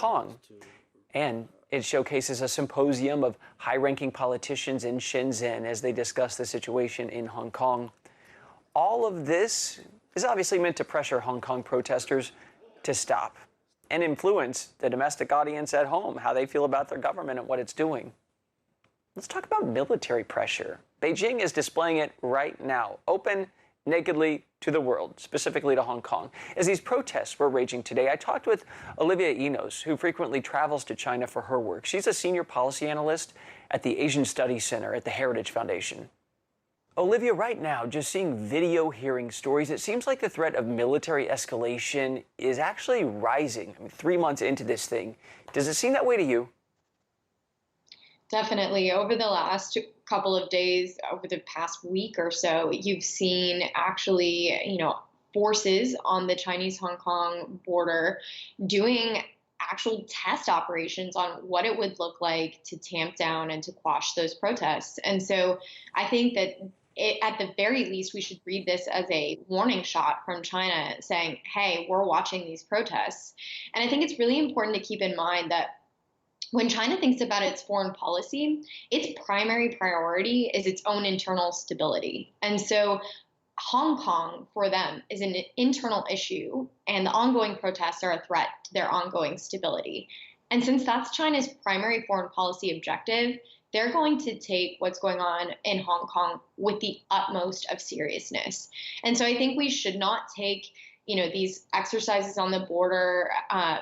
Kong. And it showcases a symposium of high-ranking politicians in Shenzhen as they discuss the situation in Hong Kong. All of this is obviously meant to pressure Hong Kong protesters to stop and influence the domestic audience at home, how they feel about their government and what it's doing. Let's talk about military pressure. Beijing is displaying it right now, open, nakedly to the world, specifically to Hong Kong. As these protests were raging today, I talked with Olivia Enos, who frequently travels to China for her work. She's a senior policy analyst at the Asian Studies Center at the Heritage Foundation. Olivia, right now, just seeing video, hearing stories, it seems like the threat of military escalation is actually rising. I mean, 3 months into this thing. Does it seem that way to you? Definitely. Over the last couple of days, over the past week or so, you've seen actually, forces on the Chinese-Hong Kong border doing actual test operations on what it would look like to tamp down and to quash those protests. And so I think that at the very least, we should read this as a warning shot from China saying, hey, we're watching these protests. And I think it's really important to keep in mind that when China thinks about its foreign policy, its primary priority is its own internal stability. And so Hong Kong, for them, is an internal issue, and the ongoing protests are a threat to their ongoing stability. And since that's China's primary foreign policy objective, they're going to take what's going on in Hong Kong with the utmost of seriousness. And so I think we should not take, these exercises on the border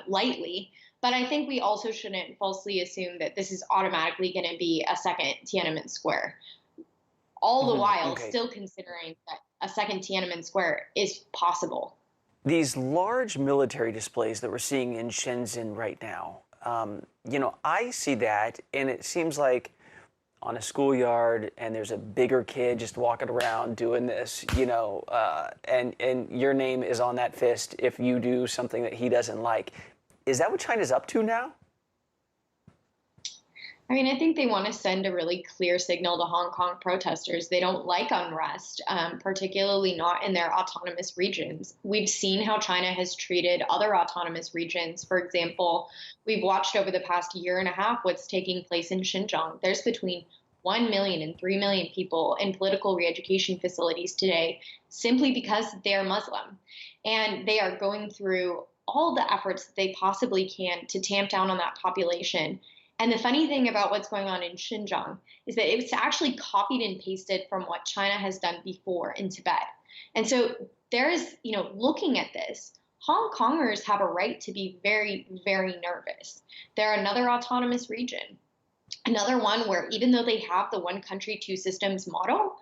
lightly. But I think we also shouldn't falsely assume that this is automatically going to be a second Tiananmen Square. All the while still considering that a second Tiananmen Square is possible. These large military displays that we're seeing in Shenzhen right now, I see that, and it seems like on a schoolyard, and there's a bigger kid just walking around doing this, and your name is on that fist if you do something that he doesn't like. Is that what China's up to now? I mean, I think they want to send a really clear signal to Hong Kong protesters. They don't like unrest, particularly not in their autonomous regions. We've seen how China has treated other autonomous regions. For example, we've watched over the past year and a half what's taking place in Xinjiang. There's between 1 million and 3 million people in political re-education facilities today simply because they're Muslim. And they are going through all the efforts that they possibly can to tamp down on that population. And the funny thing about what's going on in Xinjiang is that it's actually copied and pasted from what China has done before in Tibet. And so there's, looking at this, Hong Kongers have a right to be very, very nervous. They're another autonomous region, another one where even though they have the one country, two systems model,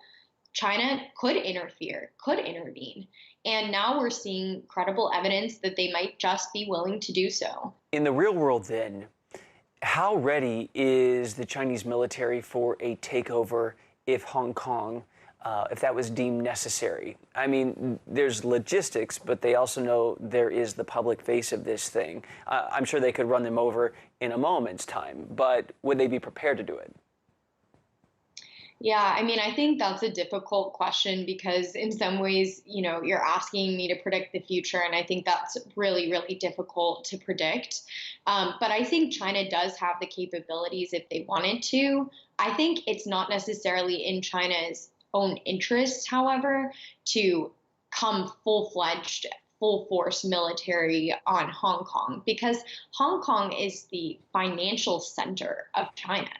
China could interfere, could intervene. And now we're seeing credible evidence that they might just be willing to do so. In the real world, then, how ready is the Chinese military for a takeover if Hong Kong, if that was deemed necessary? I mean, there's logistics, but they also know there is the public face of this thing. I'm sure they could run them over in a moment's time, but would they be prepared to do it? Yeah, I mean, I think that's a difficult question because in some ways, you're asking me to predict the future, and I think that's really, really difficult to predict. But I think China does have the capabilities if they wanted to. I think it's not necessarily in China's own interest, however, to come full-fledged, full-force military on Hong Kong because Hong Kong is the financial center of China.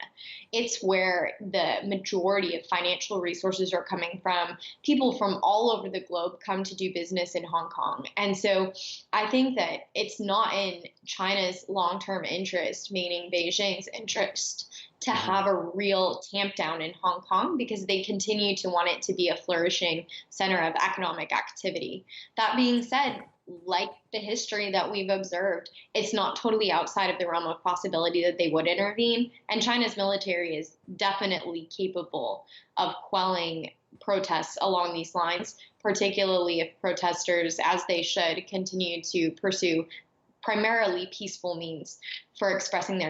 It's where the majority of financial resources are coming from. People from all over the globe come to do business in Hong Kong. And so I think that it's not in China's long-term interest, meaning Beijing's interest, to have a real tamp down in Hong Kong because they continue to want it to be a flourishing center of economic activity. That being said, like the history that we've observed, it's not totally outside of the realm of possibility that they would intervene. And China's military is definitely capable of quelling protests along these lines, particularly if protesters, as they should, continue to pursue primarily peaceful means for expressing their